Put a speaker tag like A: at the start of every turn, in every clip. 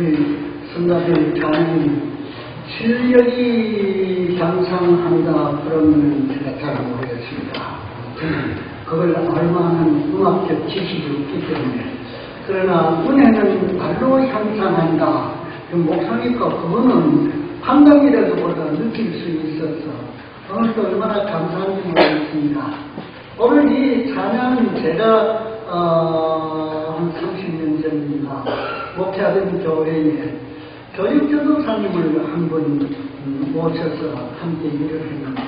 A: 우리 성가대 장님 실력이 장상한다 그러면 제가 잘 모르겠습니다. 그걸 알만한 음악적 지식이 없기 때문에. 그러나 은혜는 말로 향상한다. 목사니까 그거는 판단이라도보다 느낄 수 있어서 오늘도 얼마나 감사한지 모르겠습니다. 오늘 이 찬양은 제가 한 30년 전인가 목회하던 교회에 교육전도사님을 한 번 모셔서 함께 일을 했는데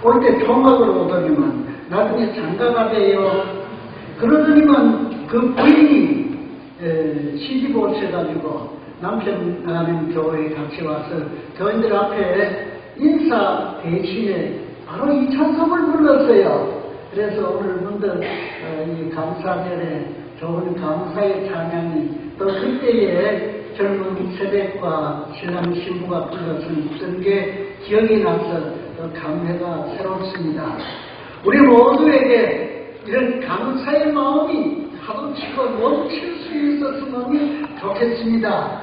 A: 올 때 총각으로 오더니만 나중에 장가가 돼요. 그러더니만 그 부인이 시집 오셔가지고 남편 나가는 교회에 같이 와서 교인들 앞에 인사 대신에 바로 이 찬송을 불렀어요. 그래서 오늘 문득 이 감사절에 좋은 감사의 찬양이 또 그때의 젊은 세대과 신랑 신부가 불렀던 게 기억이 나서 또 감회가 새롭습니다. 우리 모두에게 이런 감사의 마음이 파도치고 넘칠 수 있었으면 좋겠습니다.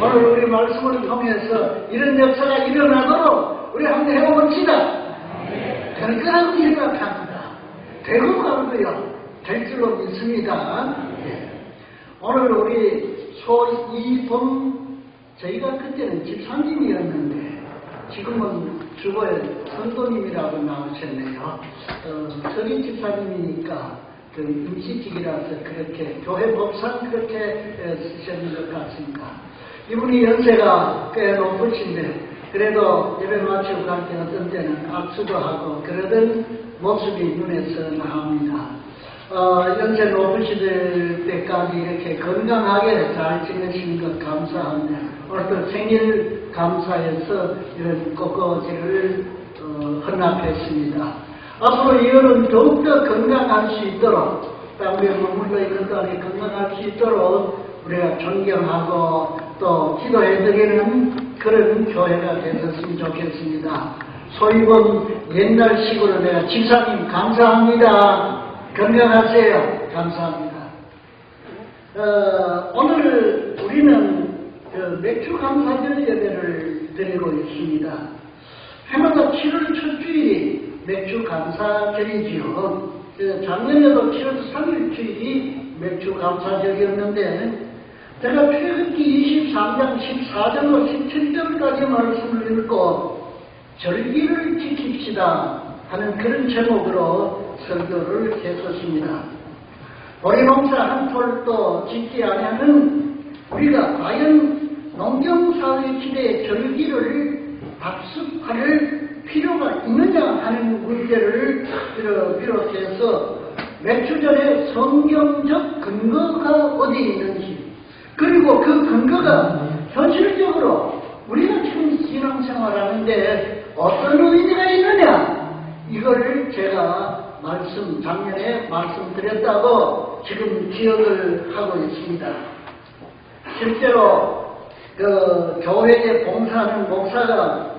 A: 오늘 우리 말씀을 통해서 이런 역사가 일어나도록 우리 한번 해봅시다. 저는 그렇게 생각합니다. 되고 말고요. 될 줄로 믿습니다. 오늘 우리 소이범 저희가 그때는 집사님이었는데 지금은 주보에 선도님이라고 나오셨네요. 서리 집사님이니까 그 임시직이라서 그렇게 교회 법상 그렇게 쓰셨는 것 같습니다. 이분이 연세가 꽤 높으신데 그래도 예배 마치고 갈 때 어떤 때는 악수도 하고 그러던 모습이 눈에서 나옵니다. 연세 높으실 때까지 이렇게 건강하게 잘 지내시는 것 감사합니다. 오늘도 생일 감사해서 이런 꽃꽂이를 헌납했습니다. 앞으로 이 여름 더욱더 건강할 수 있도록 땅에 머물러 있는 동안에 건강할 수 있도록 우리가 존경하고 또 기도해드리는 그런 교회가 되었으면 좋겠습니다. 소이범 옛날식으로 내가 집사님 감사합니다. 건강하세요. 감사합니다. 오늘 우리는 맥주 감사절 예배를 드리고 있습니다. 해마다 7월 첫 주일이 맥주 감사절이지요. 작년에도 7월 3일 주일이 맥주 감사절이었는데 제가 출애굽기 23장 14절로 17절까지 말씀을 읽고 절기를 지킵시다 하는 그런 제목으로 설교를 했었습니다. 보리농사 한 톨도 짓지 아니하는 우리가 과연 농경사회 시대의 절기를 답습할 필요가 있느냐 하는 문제를 비롯해서 몇 주 전에 성경적 근거가 어디 있는지 그리고 그 근거가 현실적으로 우리가 지금 신앙생활하는데 어떤 의미가 있느냐 이거를 제가 작년에 말씀드렸다고 지금 기억을 하고 있습니다. 실제로 그 교회에 봉사하는 목사가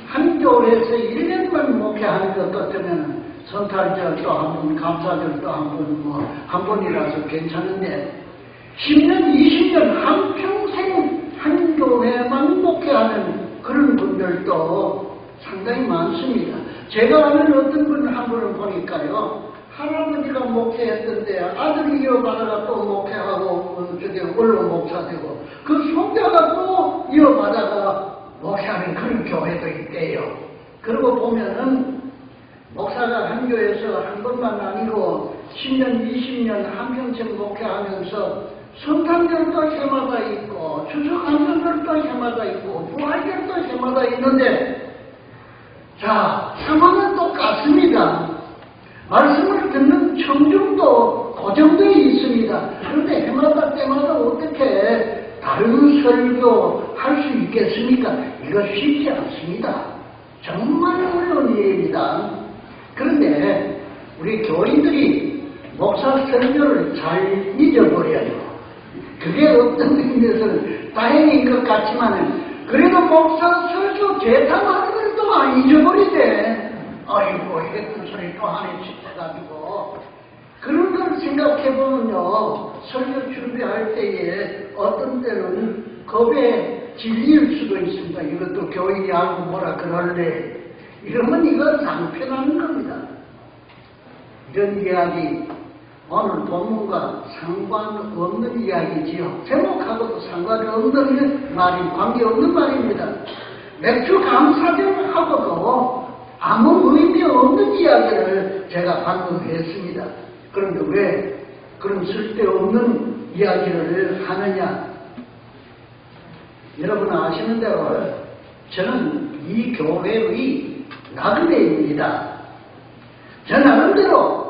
A: 한 교회에서 1년만 목회하는 것 같으면 선탈절도 한 번, 감사절도 한 번, 한 번이라서 괜찮은데 10년, 20년, 한평생 한 교회만 목회하는 그런 분들도 상당히 많습니다. 제가 아는 어떤 분 한 분을 보니까요, 할아버지가 목회했던데 아들이 이어받아가 또 목회하고, 원로 목사되고, 그 손자가 또 이어받아가 목회하는 그런 교회도 있대요. 그러고 보면은, 목사가 한 교회에서 한 번만 아니고 10년, 20년 한평생 목회하면서 성탄절도 해마다 있고 추석한절도 해마다 있고 부활절도 해마다 있는데 자, 상황은 똑같습니다. 말씀을 듣는 청중도 고정되어 있습니다. 그런데 해마다 때마다 어떻게 다른 설교 할 수 있겠습니까? 이거 쉽지 않습니다. 정말 어려운 일입니다. 그런데 우리 교인들이 목사 설교를 잘 잊어버려요. 그게 어떤 의미에서는 다행인 것 같지만은 그래도 목사 설교 재탕하는 걸 또 안 잊어버리대. 아이고 이게 큰 소리 또 하네 싶어가지고 그런 걸 생각해보면요 설교 준비할 때에 어떤 때는 법에 진리일 수도 있습니다. 이것도 교인이 알고 뭐라 그럴래. 이러면 이거 낭패나는 겁니다. 이런 이야기 오늘 본문과 상관없는 이야기지요. 제목하고도 상관이 없는 말이 관계없는 말입니다. 맥주 감사절하고도 아무 의미 없는 이야기를 제가 방금 했습니다. 그런데 왜 그런 쓸데없는 이야기를 하느냐? 여러분 아시는 대로 저는 이 교회의 나그네입니다. 저 나름대로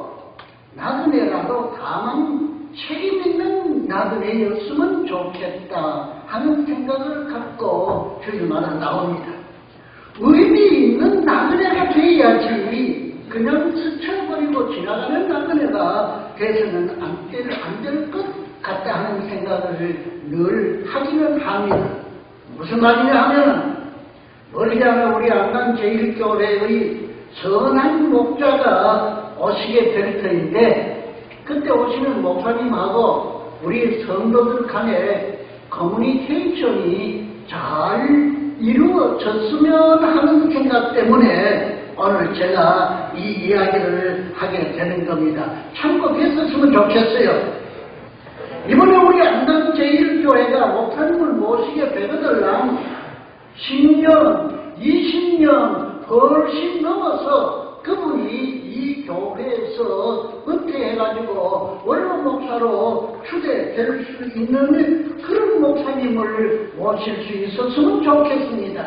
A: 나그네라도 다만 책임있는 나그네였으면 좋겠다 하는 생각을 갖고 주일마다 나옵니다. 의미 있는 나그네가 돼야지 그냥 스쳐버리고 지나가는 나그네가 돼서는 안 될 것 같다 하는 생각을 늘 하기는 합니다. 무슨 말이냐 하면 머리장에 우리 안강제일교회의 선한 목자가 오시게 될 터인데 그때 오시는 목사님하고 우리 성도들 간에 커뮤니케이션이 잘 이루어졌으면 하는 생각 때문에 오늘 제가 이 이야기를 하게 되는 겁니다. 참고 됐었으면 좋겠어요. 이번에 우리 안강제일교회가 목사님을 모시게 되거들랑 10년, 20년 훨씬 넘어서 그분이 이 교회에서 은퇴해가지고 원로 목사로 추대될 수 있는 그런 목사님을 모실 수 있었으면 좋겠습니다.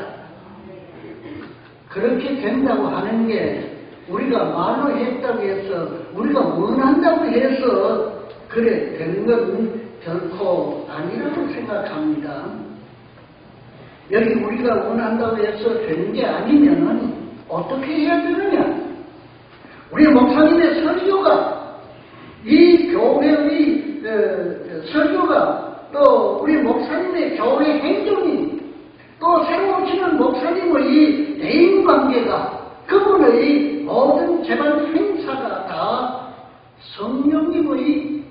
A: 그렇게 된다고 하는 게 우리가 말로 했다고 해서 우리가 원한다고 해서 그래 되는 건 결코 아니라고 생각합니다. 여기 우리가 원한다고 해서 되는 게 아니면은 어떻게 해야 되느냐? 우리 목사님의 설교가 이 교회의 설교가 또 우리 목사님의 교회 행동이 또 새로 오시는 목사님의 대인관계가 그분의 모든 재반 행사가 다 성령님의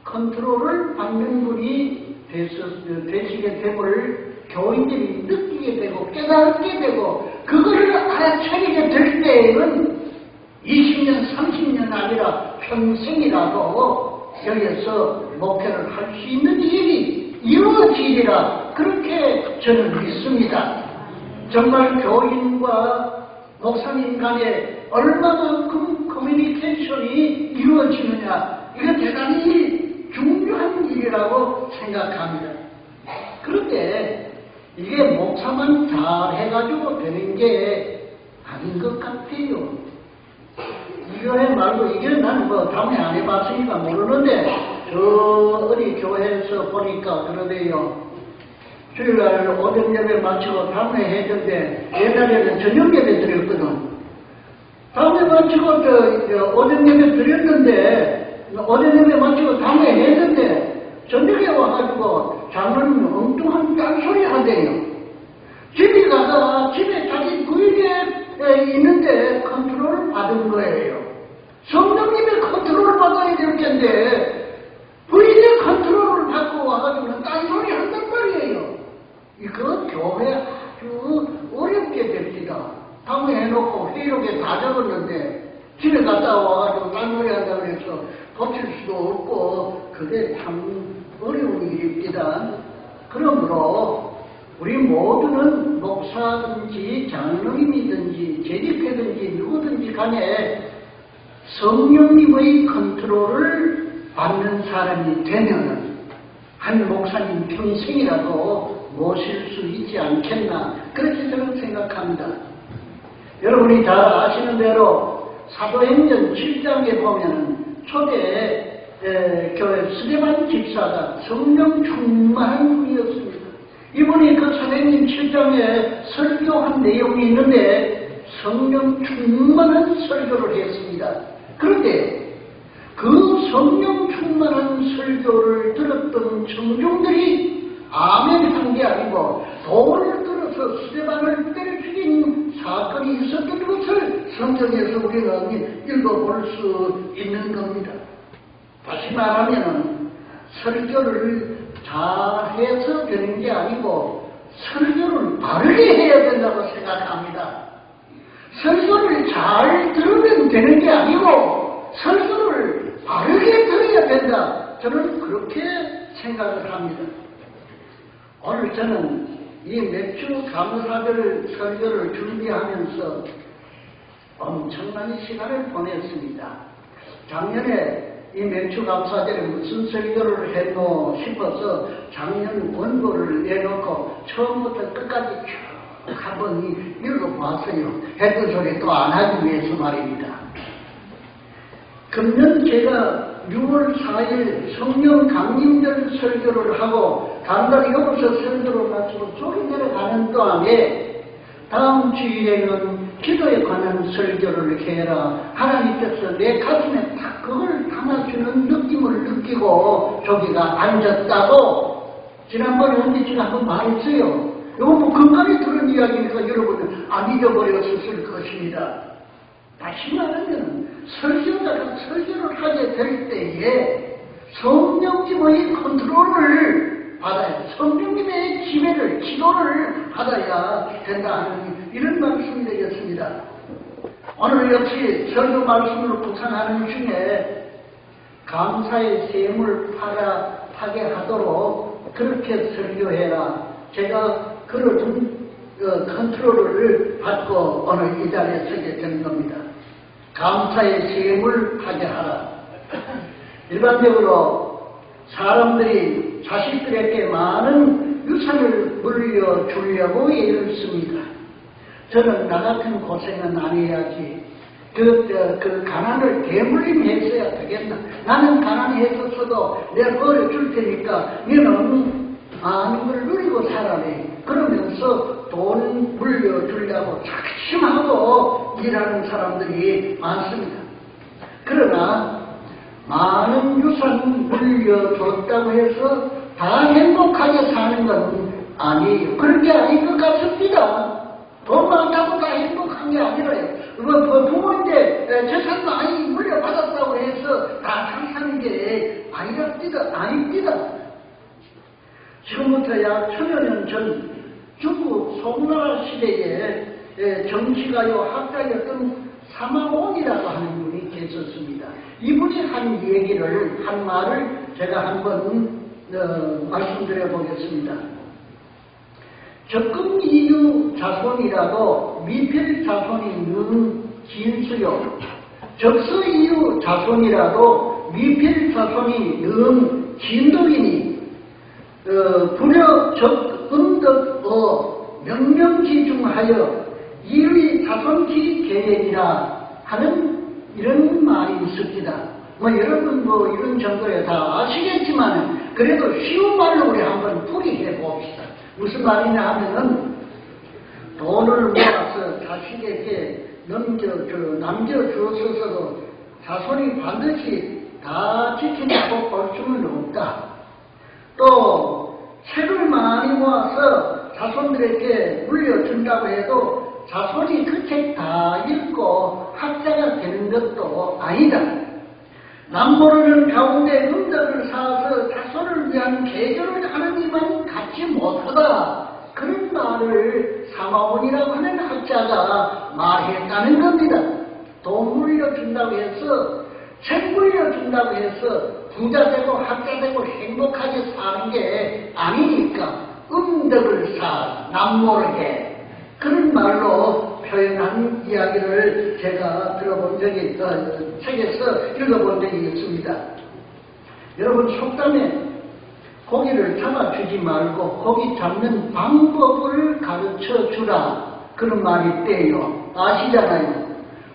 A: 컨트롤을 받는 분이 되시게 됨을 교인들이 느끼게 되고 깨닫게 되고 그거를 알아차리게 될 때에는 20년, 30년 아니라 평생이라도 여기에서 목회를 할 수 있는 일이 이루어지리라 그렇게 저는 믿습니다. 정말 교인과 목사님 간에 얼마만큼 커뮤니케이션이 이루어지느냐 이거 대단히 중요한 일이라고 생각합니다. 그런데 이게 목사만 잘 해가지고 되는 게 아닌 것 같아요. 이거에 말고 이게 나는 뭐 다음에 안 해봤으니까 모르는데 저 어디 교회에서 보니까 그러대요. 주일날 오전 예배 마치고 다음에 했는데 옛날에는 저녁 예배 드렸거든. 다음에 마치고 오전 예배 드렸는데 오전 예배 마치고 다음에 했는데 저녁에 와가지고 장로님 엉뚱한 딴소리 하대요. 집에 가서 집에 자기 부인에 있는데 컨트롤을 받은 거예요. 성령님의 컨트롤을 받아야 될 텐데 부인의 컨트롤을 받고 와가지고는 딴소리 한단 말이에요. 이거 교회 아주 어렵게 됩니다. 다음에 해놓고 회의록에 다 적었는데 집에 갔다 와가지고 딴소리 한다고 해서 고칠 수도 없고 그게 참 어려운 일입니다. 그러므로 우리 모두는 목사든지 장로님이든지 재직회든지 누구든지 간에 성령님의 컨트롤을 받는 사람이 되면 한 목사님 평생이라도 모실 수 있지 않겠나 그렇게 저는 생각합니다. 여러분이 잘 아시는 대로 사도행전 7장에 보면 초대 교회 스데반 집사가 성령 충만한 분이었습니다. 이분이 그 사도행전 7장에 설교한 내용이 있는데 성령 충만한 설교를 했습니다. 그런데 그 성령 충만한 설교를 들었던 청중들이 아멘 한 게 아니고 돌을 들어서 스데반을 때려 죽인 사건이 있었던 것을 성경에서 우리는 읽어볼 수 있는 겁니다. 다시 말하면 설교를 잘해서 되는 게 아니고 설교를 바르게 해야 된다고 생각합니다. 설교를 잘 들으면 되는 게 아니고 설교를 바르게 들어야 된다. 저는 그렇게 생각을 합니다. 오늘 저는 이 맥주 감사절 설교를 준비하면서 엄청난 시간을 보냈습니다. 작년에 이 맥주 감사절에 무슨 설교를 했노 싶어서 작년 원고를 내놓고 처음부터 끝까지 쭉 한번 읽어봤어요. 했던 소리 또 안 하기 위해서 말입니다. 금년 제가 6월 4일 성령 강림절 설교를 하고 간단히 여기서 설교를 마치고 조리 내려가는 동안에 다음 주일에는 기도에 관한 설교를 해라. 하나님께서 내 가슴에 딱 그걸 담아주는 느낌을 느끼고 저기가 앉았다고 지난번에 언제 제가 한번 말했어요. 이거 뭐 건강에 들은 이야기니까 여러분은 안 잊어버렸을 것입니다. 다시 말하면 설교자가 설교를 하게 될 때에 성령님의 컨트롤을 받아야 성령님의 지배를 지도를 받아야 된다 하는 이런 말씀이 되겠습니다. 오늘 역시 설교 말씀을 구상하는 중에 감사의 셈을 파게 하도록 그렇게 설교해라. 제가 그런 컨트롤을 받고 오늘 이 자리에 서게 된 겁니다. 감사의 셈을 하게 하라. 일반적으로 사람들이 자식들에게 많은 유산을 물려주려고 애를 씁니다. 저는 나 같은 고생은 안 해야지. 그 가난을 대물림했어야 되겠나. 나는 가난했었어도 내가 그걸 줄 테니까 너는 많은 걸 누리고 살아내. 그러면서 돈 물려주려고 작심하고 일하는 사람들이 많습니다. 그러나 많은 유산 물려줬다고 해서 다 행복하게 사는 건 아니에요. 그런 게 아닌 것 같습니다. 돈 많다고 다 행복한 게 아니라요. 부모인데 재산 많이 물려받았다고 해서 다 잘 사는 게 아닙니다. 지금부터 약 1000여 년 전 중국 송나라 시대에 정치가요 학자였던 사마온이라고 하는 분이 계셨습니다. 이분이 한 얘기를, 한 말을 제가 한번 말씀드려 보겠습니다. 적금 이유 자손이라도 미필 자손이 는 진수요. 적서 이유 자손이라도 미필 자손이 는 진덕이니 불여 적음덕어 명령지중하여 이의 자손기 계획이라 하는 이런 말이 있습니다. 여러분 이런 정도에 다 아시겠지만 그래도 쉬운 말로 우리 한번 풀이해 봅시다. 무슨 말이냐 하면은 돈을 모아서 자식에게 남겨주었어도 자손이 반드시 다 지킨다고 볼 수는 없다. 또 책을 많이 모아서 자손들에게 물려준다고 해도 자손이 그 책 다 읽고 학자가 되는 것도 아니다. 남모르는 가운데 음덕을 쌓아서 자손을 위한 계절을 하느니만 갖지 못하다. 그런 말을 사마온이라고 하는 학자가 말했다는 겁니다. 돈 물려준다고 해서, 책 물려준다고 해서 부자 되고 학자 되고 행복하게 사는 게 아니니까 음덕을 쌓아 남모르게 그런 말로 표현한 이야기를 제가 들어본 적이 책에서 읽어본 적이 있습니다. 여러분 속담에 고기를 잡아주지 말고 고기 잡는 방법을 가르쳐 주라 그런 말이 있대요. 아시잖아요.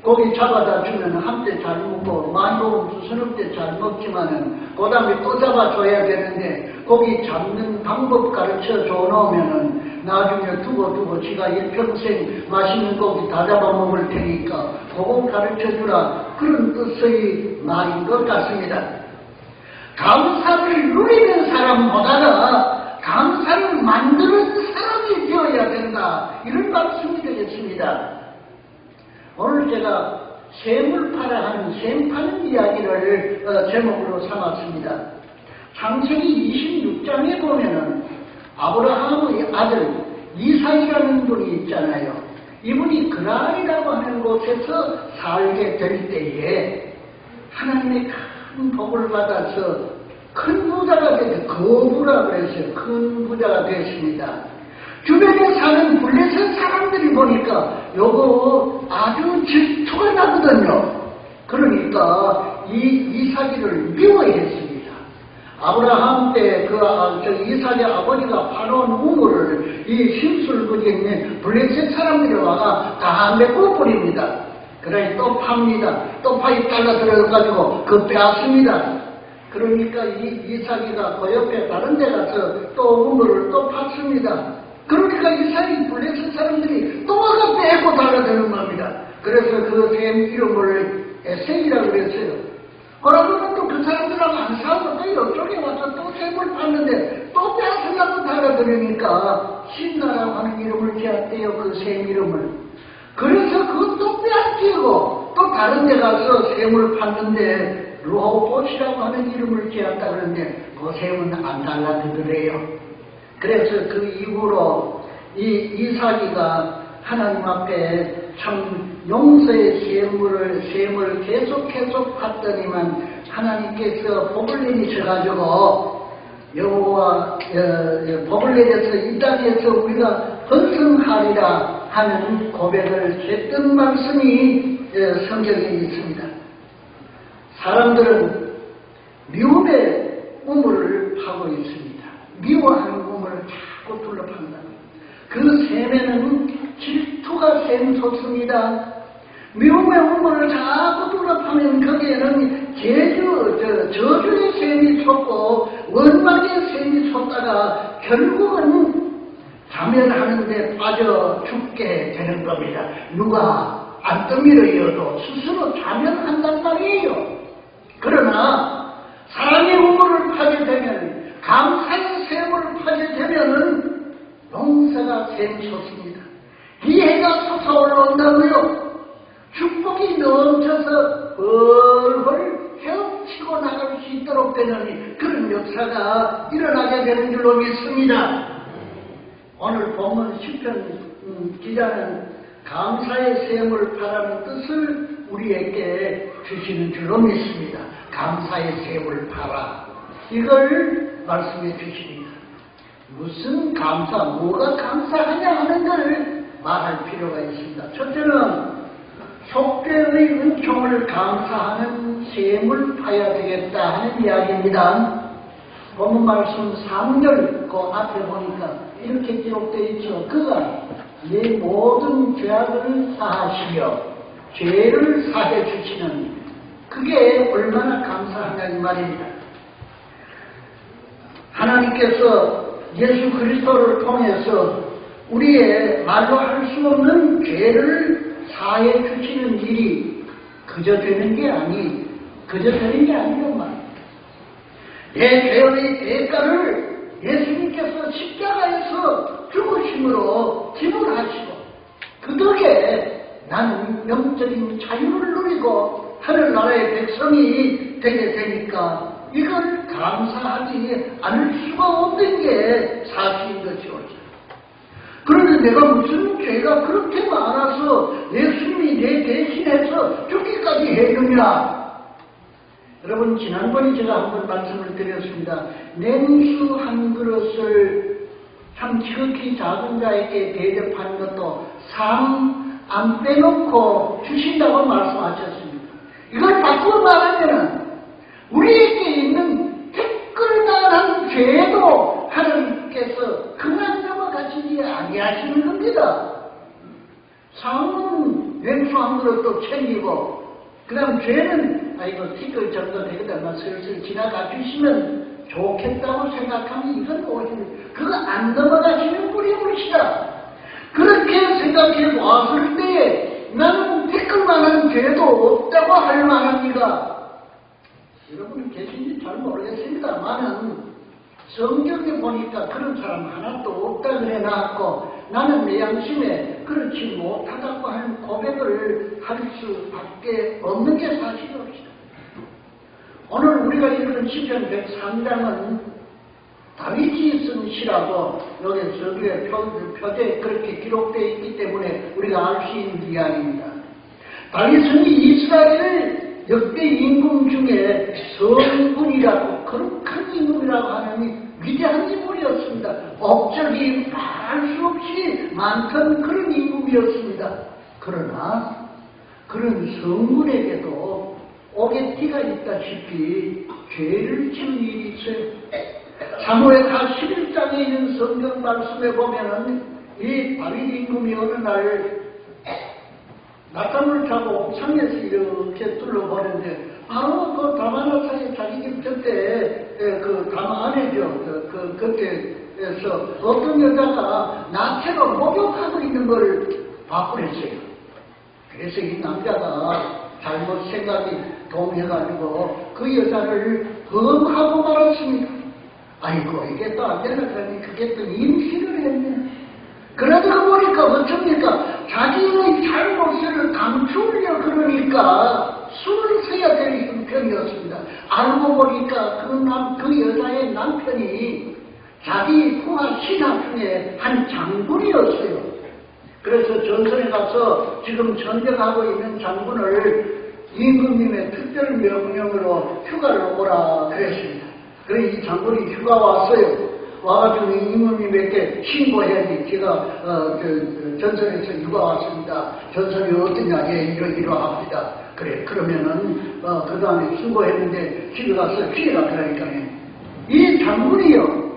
A: 고기 잡아다 주면 한때 잘 먹고 많이 먹으면 서너 때 잘 먹지만은 그 다음에 또 잡아줘야 되는데 고기 잡는 방법 가르쳐 줘놓으면은 나중에 두고 지가 일평생 맛있는 고기 다 잡아먹을 테니까 그거 가르쳐주라 그런 뜻의 말인 것 같습니다. 감사를 누리는 사람보다는 감사를 만드는 사람이 되어야 된다 이런 말씀이 되겠습니다. 오늘 제가 셈을 파라 하는 셈 파는 이야기를 제목으로 삼았습니다. 창세기 26장에 보면은 아브라함의 아들 이삭이라는 분이 있잖아요. 이분이 그랄이라고 하는 곳에서 살게 될 때에 하나님의 큰 복을 받아서 큰 부자가 되서 거부라 그랬어요. 큰 부자가 되었습니다. 주변에 사는 블레셋 사람들이 보니까 요거 아주 질투가 나거든요. 그러니까 이삭이를 미워했습니다. 아브라함 때 이삭의 아버지가 파놓은 우물을 이 심술부지에 블레셋 사람들이 와가 다 메꿔버립니다. 그러니 또 팝니다. 또 파이 잘라 들어가지고 그 빼앗습니다. 그러니까 이삭이가 그 옆에 다른 데 가서 또 우물을 또 팠습니다. 그러니까 이삭이 블레셋 사람들이 또 와가 빼고 달라드는 겁니다. 그래서 그 샘 이름을 에색이라고 그랬어요. 그러고는 또 그 사람들하고 안 싸우고 또 이쪽에 와서 또 샘을 팠는데 또 빼앗으려고 달아들으니까 신나라고 하는 이름을 지었대요. 그 샘 이름을. 그래서 그것도 빼앗기고 또 다른 데 가서 샘을 팠는데 루호봇이라고 하는 이름을 지었다 그러는데 그 샘은 안 달라드더래요. 그래서 그 이후로 이삭이가 하나님 앞에 참 용서의 샘을 계속 받더니만 하나님께서 복을 내리셔가지고 여호와 복을 내려서 이 땅에서 우리가 번성하리라 하는 고백을 했던 말씀이 성경에 있습니다. 사람들은 미움의 우물을 파고 있습니다. 미워하는 우물을 자꾸 둘러판다. 그 샘에는 질투가 샘솟습니다. 미움의 우물을 자꾸 둘러파면 거기에는 저주의 샘이 솟고 원망의 샘이 솟다가 결국은 자멸하는데 빠져 죽게 되는 겁니다. 누가 안 떠밀어여도 스스로 자멸한단 말이에요. 그러나 사랑의 우물을 파게 되면, 감사의 샘을 파게 되면은 용서가 샘솟습니다. 기회가 솟아올라온다고요. 축복이 넘쳐서 벌벌 헤엄치고 나갈 수 있도록 되는 그런 역사가 일어나게 되는 줄로 믿습니다. 오늘 본문 시편 기자는 감사의 샘을 파라는 뜻을 우리에게 주시는 줄로 믿습니다. 감사의 샘을 파라. 이걸 말씀해 주십니다. 무슨 감사, 뭐가 감사하냐 하는 걸 말할 필요가 있습니다. 첫째는 속죄의 은총을 감사하는 샘을 파야 되겠다 하는 이야기입니다. 본문 말씀 3절 그 앞에 보니까 이렇게 기록되어 있죠. 그가 내 모든 죄악을 사하시며 죄를 사해 주시는, 그게 얼마나 감사하냐 이 말입니다. 하나님께서 예수 그리스도를 통해서 우리의 말로 할 수 없는 죄를 사해 주시는 일이 그저 되는 게 아니란 말이에요. 내 죄의 대가를 예수님께서 십자가에서 죽으심으로 지불하시고 그 덕에 나는 영적인 자유를 누리고 하늘나라의 백성이 되게 되니까 이걸 감사하지 않을 수가 없는 게 사실인 것이죠. 그런데 내가 무슨 죄가 그렇게 많아서 예수님이 내 대신해서 죽기까지 해주냐? 여러분, 지난번에 제가 한번 말씀을 드렸습니다. 냉수 한 그릇을 참 지극히 작은 자에게 대접하는 것도 상 안 빼놓고 주신다고 말씀하셨습니다. 이걸 바꾸어 말하면 우리에게 있는 티끌만한 죄도 하나님께서 그냥 넘어가시지 아니하시는 겁니다. 상은 냉수 한 그릇도 챙기고, 그 다음 죄는 이거 티끌 정도 되거든 슬슬 지나가 주시면 좋겠다고 생각하면 이건 오히려 그거 안 넘어가시는 분이 오시다. 그렇게 생각해 왔을 때에 나는 티끌만한 죄도 없다고 할 만합니다. 여러분 계신지 잘 모르겠습니다만은 성경에 보니까 그런 사람 하나도 없다 그래 놨고, 나는 내 양심에 그렇지 못하다고 하는 고백을 할 수밖에 없는 게 사실입니다. 오늘 우리가 이런 시편 103장은 다윗이 쓴 시라고 여기 서두에 표제에 그렇게 기록되어 있기 때문에 우리가 알 수 있는 이야기입니다. 다윗은 이스라엘 역대 임금 중에 성군이라고 거룩한 임금이라고 하는 위대한 인물이었습니다. 업적이 말할 수 없이 많던 그런 임금이었습니다. 그러나 그런 성군에게도 오개티가 있다시피 죄를 지은 일이 있어요. 사무엘하 11장에 있는 성경 말씀에 보면은 이 다윗 임금이 어느 날 낮잠을 자고 창에서 이렇게 둘러보는데 바로 그 다마나사의 자기 집 곁에 그 다마 안에죠. 그 곁에서 어떤 여자가 나체로 목욕하고 있는 걸 봤구랬어요. 그래서 이 남자가 잘못 생각이 동해가지고 그 여자를 범하고 말았습니다. 아이고 이게 또 안 되나 그러니 그게 또 임신을 했네. 그러다 보니까 어쩝니까? 자기의 잘못을 감추려 그러니까 숨을 쉬어야 될 형편이었습니다. 알고 보니까 그 여자의 남편이 자기 부하 신하 중에 한 장군이었어요. 그래서 전선에 가서 지금 전쟁하고 있는 장군을 임금님의 특별 명령으로 휴가를 오라 그랬습니다. 그래서 이 장군이 휴가 왔어요. 와가지고 임금님에게 신고해야지. 제가 전선에서 휴가 왔습니다. 전선이 어떠냐? 예, 이러합니다. 그래, 그러면은 그 다음에 신고했는데 집에 가서 피해라 그러니까요. 이 장군이요,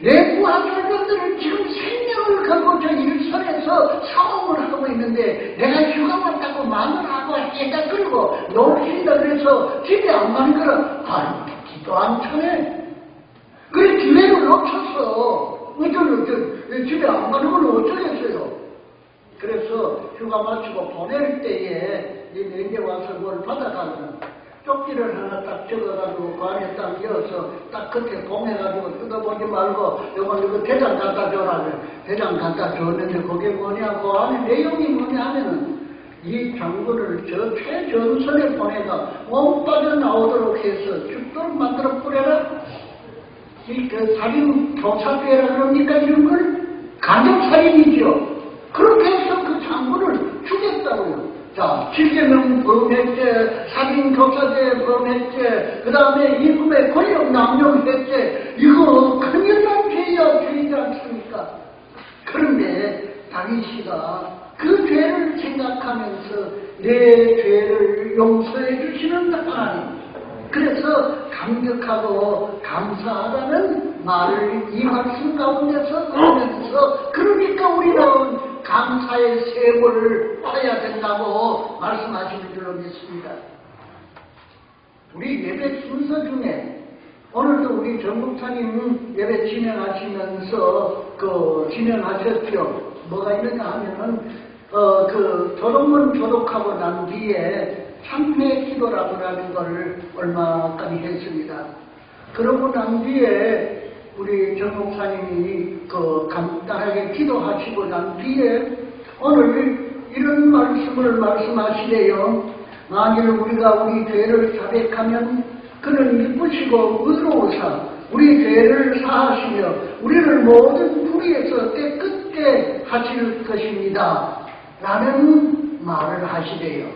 A: 내 부하 soldat들은 지금 생명을 걸고 저 일선에서 싸움을 하고 있는데 내가 휴가 왔다고 마누라하고 애가 끌고 놀신다 그래서 집에 안 가는 거라. 아유, 기도 안 차네. 그래, 기회를 놓쳤어. 집에 안 가는 건 어쩌겠어요. 그래서 휴가 마치고 보낼 때에 내게 와서 뭘 받아가면 쪽지를 하나 딱 적어가지고 그 안에 딱 이어서 딱 그렇게 봉해가지고 뜯어보지 말고 이거 대장 갖다 줘라. 대장 갖다 줬는데 그게 뭐냐, 그 안에 내용이 뭐냐 하면은 이 장군을 저 최전선에 보내가 몸 빠져나오도록 해서 죽도록 만들어 뿌려라. 그 살인 교사죄라 그럽니까? 이런 걸 가족살인이죠. 그렇게 해서 그 장군을 죽였다고요. 자, 7계명 범했죄, 살인 교사죄 범했죄, 그 다음에 임금의 권력 남용했죄, 이거 큰일 난 죄이지 않습니까? 그런데 다윗이가 그 죄를 생각하면서 내 죄를 용서해 주시는 하나님, 그래서 감격하고 감사하다는 말을 이 말씀 가운데서 하면서, 그러니까 우리는 감사의 세월을 해야 된다고 말씀하시는 줄로 믿습니다. 우리 예배 순서 중에 오늘도 우리 정 목사님 예배 진행하시면서 진행하셨죠. 뭐가 있느냐 하면은 조롱문 조독하고 난 뒤에 참회 기도라고 하는 걸 얼마까지 했습니다. 그러고 난 뒤에 우리 정 목사님이 간단하게 기도하시고 난 뒤에 오늘 이런 말씀을 말씀하시래요. 만일 우리가 우리 죄를 자백하면 그는 기쁘시고 의로우사 우리 죄를 사하시며 우리를 모든 불의에서 깨끗게 하실 것입니다. 라는 말을 하시래요.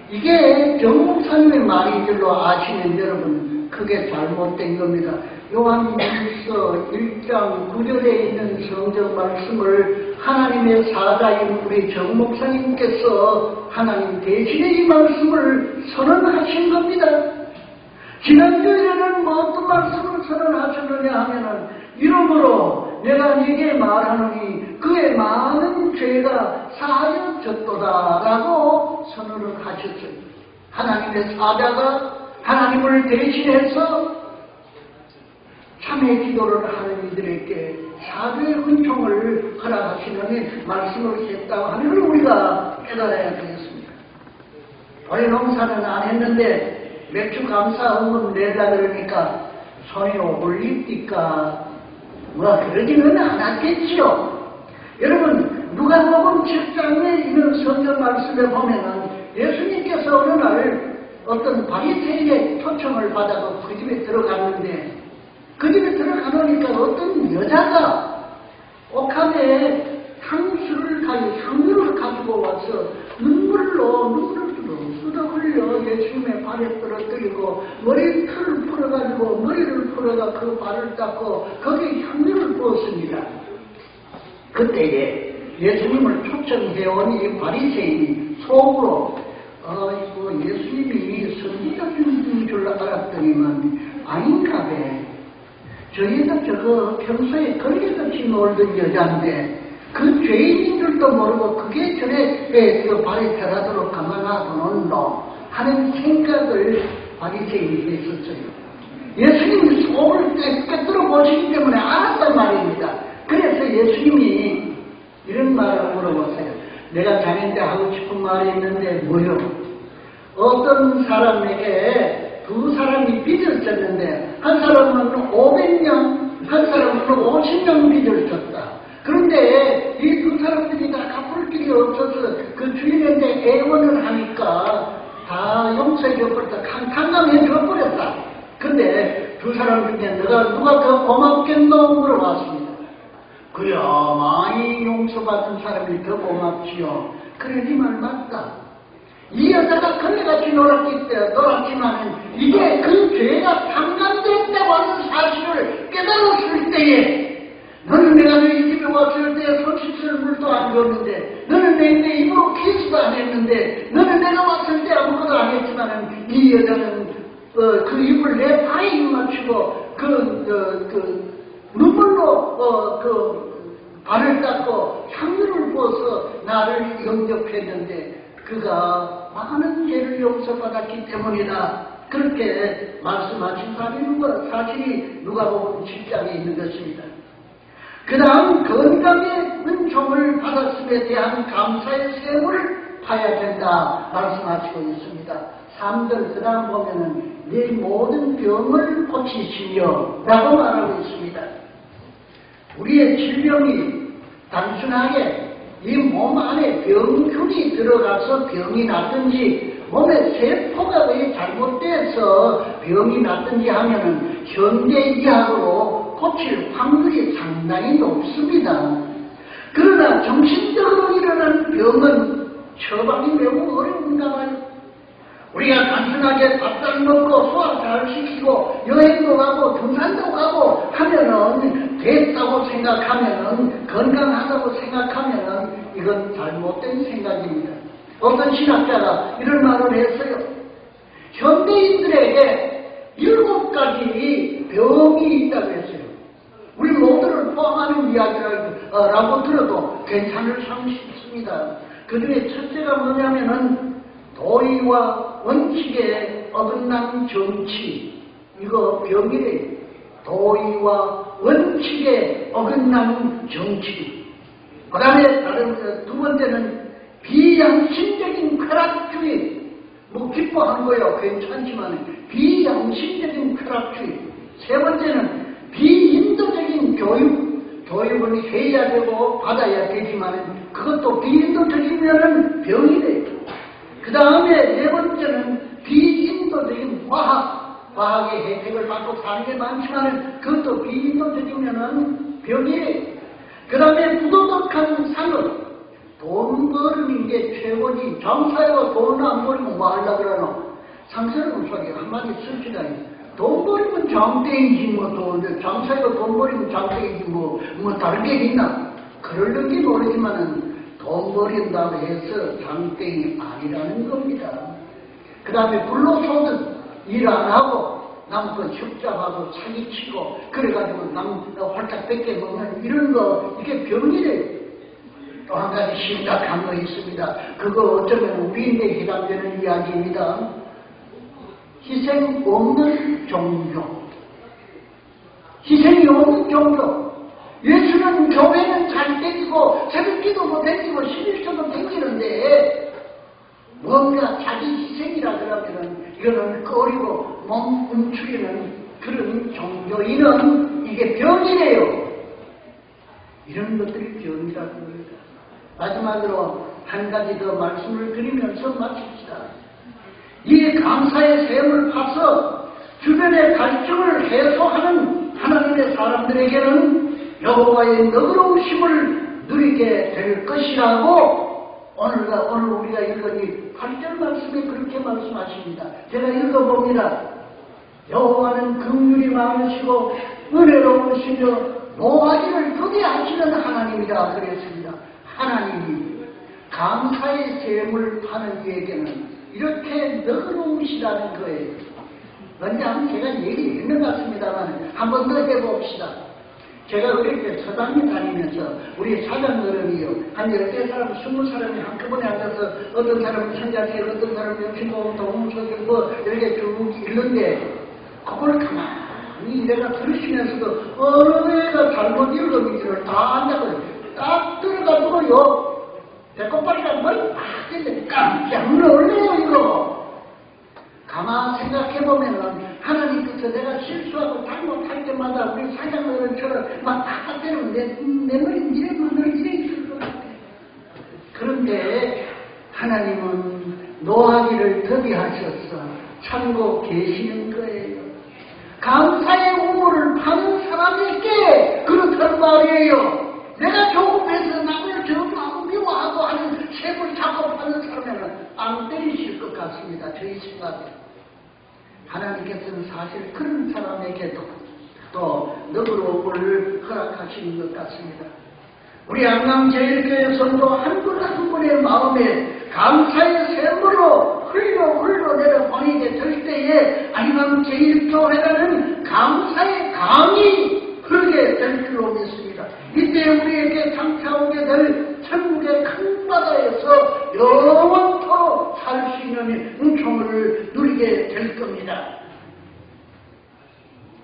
A: 이게 정 목사님의 말인 줄로 아시면 여러분 크게 잘못된 겁니다. 요한일서 1장 9절에 있는 성경 말씀을 하나님의 사자인 우리 정 목사님께서 하나님 대신에 이 말씀을 선언하신 겁니다. 지난주에는 뭐 어떤 말씀을 선언하셨느냐 하면은 이러므로 내가 네게 말하노니 그의 많은 죄가 사하여졌도다 라고 선언을 하셨어요. 하나님의 사자가 하나님을 대신해서 참회 기도를 하는 이들에게 사죄의 은총을 허락하시는 말씀을 했다고 하는 걸 우리가 깨달아야 되겠습니다. 올해 농사는 안 했는데 맥주 감사헌금 내다 그러니까 손이 오글립니까? 뭐 그러지는 않았겠지요. 여러분, 누가복음 7장에 있는 성경 말씀에 보면은 예수님께서 어느 날 어떤 바리새인의 초청을 받아서 그 집에 들어갔는데 그 집에 들어가놓으니까 어떤 여자가 옥합에 향유를 가지고 와서 눈물을 쏟아 흘려 예수님의 발에 떨어뜨리고 머리털을 풀어가지고 머리를 풀어가 그 발을 닦고 거기에 향유를 부었습니다. 그때에 예수님을 초청해온 이 바리새인이 속으로 예수님이 선지자인 분인 줄 알았더니만 아닌가 봐. 저희가 저거 평소에 걸레같이 놀던 여자인데 그 죄인인 줄도 모르고 그게 전에 그 발에 들어가도록 가만하고는 하는 생각을 바리새인이 했었어요. 예수님이 속을 깨뜨려 보시기 때문에 알았단 말입니다. 그래서 예수님이 이런 말을 물어보세요. 내가 자네한테 하고 싶은 말이 있는데 뭐요? 어떤 사람에게 두 사람이 빚을 졌는데 한 사람은 500냥, 한 사람은 50냥 빚을 졌다. 그런데 이 두 사람들이 다 갚을 길이 없어서 그 주인한테 애원을 하니까 다 용서해 줘버렸다. 탕감해 줘버렸다. 근데 두 사람 중에 누가 더 고맙겠노 물어봤습니다. 그래야 많이 용서받은 사람이 더 고맙지요. 그래 네 말 맞다. 이 여자가 걸레같이 놀았지만 이제 그 죄가 탕감됐다고 하는 사실을 깨달았을 때에 너는 내가 너희 집에 왔을 때 손 씻을 물도 안 줬는데 너는 내 입으로 키스도 안 했는데 너는 내가 왔을 때 아무것도 안 했지만 이 여자는 그 입을 내 발에 맞추고 눈물로 발을 닦고 향유를 부어서 나를 영접했는데 그가 많은 죄를 용서받았기 때문이다. 그렇게 말씀하신 사실이 누가복음 7장에 있는 것입니다. 그 다음 건강의 은총을 받았음에 대한 감사의 세물을 파야 된다 말씀하시고 있습니다. 3절 그 다음 보면은 네 모든 병을 고치시며 라고 말하고 있습니다. 우리의 질병이 단순하게 이 몸 안에 병균이 들어가서 병이 났든지 몸의 세포가 왜 잘못돼서 병이 났든지 하면은 현대의학으로 고칠 확률이 상당히 높습니다. 그러나 정신적으로 일어난 병은 처방이 매우 어려운가 봐요. 우리가 단순하게 밥잘 먹고 소화 잘 시키고 여행도 가고 등산도 가고 하면은 됐다고 생각하면은 건강하다고 생각하면은 이건 잘못된 생각입니다. 어떤 신학자가 이런 말을 했어요. 현대인들에게 7가지 병이 있다고 했어요. 우리 모두를 포함하는 이야기라고 들어도 괜찮을 상이 있습니다. 그 중에 첫째가 뭐냐면은 도의와 원칙에 어긋난 정치. 이거 병이래요. 도의와 원칙에 어긋난 정치. 그 다음에 두 번째는 비양심적인 쾌락주의. 뭐 기뻐하는 거예요. 괜찮지만 비양심적인 쾌락주의. 세 번째는 비인도적인 교육. 교육은 해야 되고 받아야 되지만 그것도 비인도적이면 병이래요. 그 다음에 네 번째는 비인도적인 과학의 혜택을 받고 사는 게 많지만 그것도 비인도적이면 병이래요. 그 다음에 부도덕한 산업. 돈 버는 게 최고지. 장사해가 돈 안 벌면 뭐 하려고 그러노? 상스러운 소리 한마디 쓸지가 있어. 돈 버리면 장땡이지 장사해가 돈 버리면 장땡이지 뭐 다른 게 있나? 그럴는지 모르지만은 돈 버린다고 해서 장땡이 아니라는 겁니다. 그 다음에 불로소득 일 안 하고 남편 협잡하고 사기치고 그래가지고 남 활짝 뺏게 먹는 이런 거 이게 병이래요. 또 한 가지 심각한 거 있습니다. 그거 어쩌면 우리인데 해당되는 이야기입니다. 희생 없는 종교. 희생이 없는 종교. 예수는 교회는 잘 댕기고 새벽기도도 댕기고 11조도 댕기는데 뭔가 자기 희생이라 그러면은 이거는 꺼리고 몸 움츠리는 그런 종교인은 이게 병이래요. 이런 것들이 병이라고 합니다. 마지막으로 한 가지 더 말씀을 드리면서 마칩시다. 이 감사의 샘을 파서 주변의 갈증을 해소하는 하나님의 사람들에게는 여호와의 너그러우심을 누리게 될 것이라고 오늘 우리가 읽은 이 8절 말씀에 그렇게 말씀하십니다. 제가 읽어봅니다. 여호와는 긍휼이 많으시고 은혜로우시며 노하기를 더디하시는 하나님이라 그랬습니다. 하나님이 감사의 샘을 파는 이에게는 이렇게 너그러우시다는 거예요. 언제 한번 제가 얘기했는 것 같습니다만 한 번 더 해봅시다. 제가 어릴 때 서당에 다니면서 우리 사장들은요 한 10개 사람, 20사람이 한꺼번에 앉아서 어떤 사람은 천자책, 어떤 사람은 영신공, 동문소설 뭐 이렇게 쭉 읽는데 그걸 가만히 내가 들으시면서도 어느 애가 잘못 읽었는지를 다 안다고 딱 들어가지고요 배꼽발이가 머리 팍 했는데 깜짝 놀래요 이거. 가만 생각해보면은 하나님께서 내가 실수하고 잘못할 때마다 우리 사장어른처럼 막 팍팍 때리면 내 머리 이래 있을 것 같아. 그런데 하나님은 노하기를 더디하셔서 참고 계시는 거예요. 감사의 우물을 파는 사람에게 그렇단 말이에요. 내가 조급해서 남을 저주하고 미워하고 하는 샘을 작업하는 사람에는 안 때리실 것 같습니다. 저희 생각에. 하나님께서는 사실 그런 사람에게도 또 너그러움을 허락하시는 것 같습니다. 우리 안남제일교회 성도 한 분 한 분의 마음에 감사의 샘으로 흘러 내려보내게 될 때에 안남제일교회라는 감사의 강이 흐르게 될 줄로 믿습니다. 이때 우리에게 장차오게 될 천국의 큰 바다에서 영원토록 살 수 있는 은총을 누리게 될 겁니다.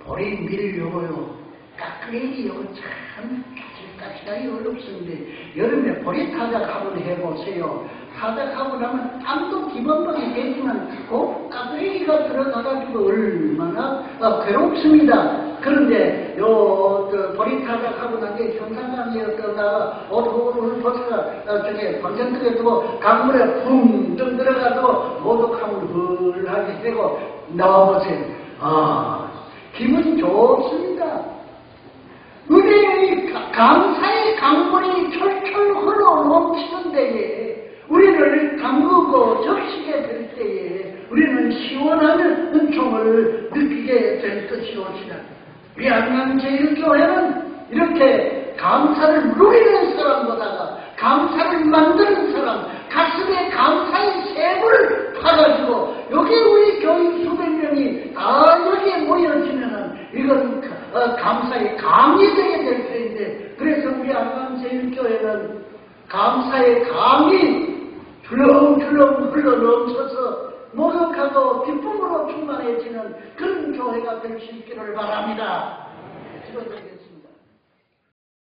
A: 보리 밀려요. 깎으리요. 참 까지까지가 어렵습니다. 여름에 보리 타작 한번 해보세요. 타작하고 나면 땀도 기본방이 되지만 그 깎으리가 들어가가지고 얼마나 괴롭습니다. 그런데 보리 타작하고 난 뒤에 경상강이었다가 오토를 벗어가 저게 방전턱에 두고 강물에 붕 들어가도 모독함을 헐하게 되고 나와보세요. 기분 좋습니다. 은혜의 감사의 강물이 철철 흘러 넘치는 데에 우리를 담그고 적시게 될 때에 우리는 시원한 은총을 느끼게 될 것이옵니다. 우리 안남제일교회는 이렇게 감사를 누리는 사람보다가 감사를 만드는 사람, 가슴에 감사의 샘을 파가지고 여기 우리 교인 수백 명이 다 여기에 모여지면은 이건 감사의 강이 되게 될 텐데, 그래서 우리 안남제일교회는 감사의 강이 줄렁줄렁 흘러 넘쳐서 목욕하고 기쁨으로 충만해지는 그런 교회가 될 수 있기를 바랍니다. 기도드리겠습니다.